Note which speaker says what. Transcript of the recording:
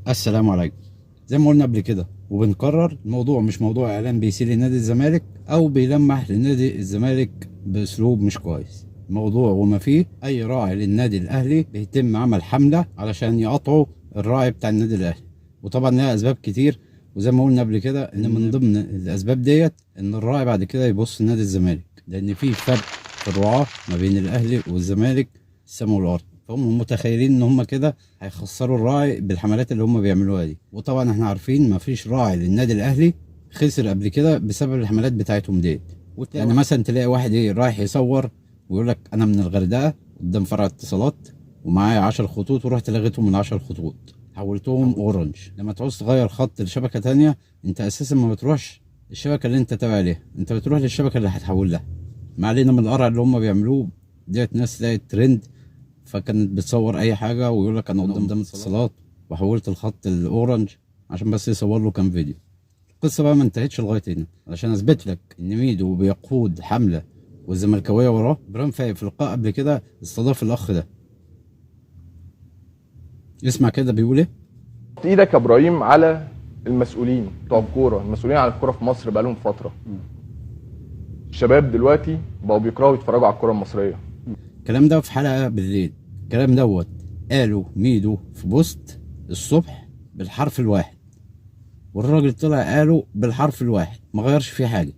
Speaker 1: السلام عليكم. زي ما قلنا قبل كده وبنكرر، الموضوع مش موضوع اعلان بيسيء لنادي الزمالك او بيلمح لنادي الزمالك باسلوب مش كويس. الموضوع وما فيه اي راعي للنادي الاهلي بيتم عمل حمله علشان يقطعوا الراعي بتاع النادي الاهلي، وطبعا لها اسباب كتير. وزي ما قلنا قبل كده ان من ضمن الاسباب ديت ان الراعي بعد كده يبص لنادي الزمالك، لان في فرق في الرعاه ما بين الاهلي والزمالك السما والارض. فهم متخيلين ان هم كده هيخسروا الراعي بالحملات اللي هم بيعملوها دي. وطبعا احنا عارفين ما فيش راعي للنادي الاهلي خسر قبل كده بسبب الحملات بتاعتهم ديت. يعني مثلا تلاقي واحد رايح يصور ويقول لك انا من الغردقه قدام فرع اتصالات ومعايا 10 خطوط ورحت لغيتهم من 10 خطوط حولتهم اورنج. لما تعوز تغير خط لشبكه تانية انت اساسا ما بتروحش الشبكه اللي انت تابع عليها، انت بتروح للشبكه اللي هتحول لها. ما علينا من القرع اللي هم بيعملوه ديت. ناس لقت ترند فكانت بتصور اي حاجه ويقول لك انا قدام اتصالات وحولت الخط الاورنج عشان بس يصور له كام فيديو. القصه بقى ما انتهتش لغايه هنا، علشان اثبت لك ان ميدو بيقود حمله والزملكاويه وراه. برام فايق في لقاء قبل كده استضاف الاخ ده، اسمع كده بيقول ايه.
Speaker 2: ايدك يا ابراهيم على المسؤولين بتوع الكوره، المسؤولين على الكوره في مصر بقالهم فتره. الشباب دلوقتي بقوا بيكرهوا يتفرجوا على الكوره المصريه.
Speaker 1: الكلام ده في حلقه بالليل، الكلام دوت قاله ميدو في بوست الصبح بالحرف الواحد، والراجل طلع قاله بالحرف الواحد ما غيرش فيه حاجه.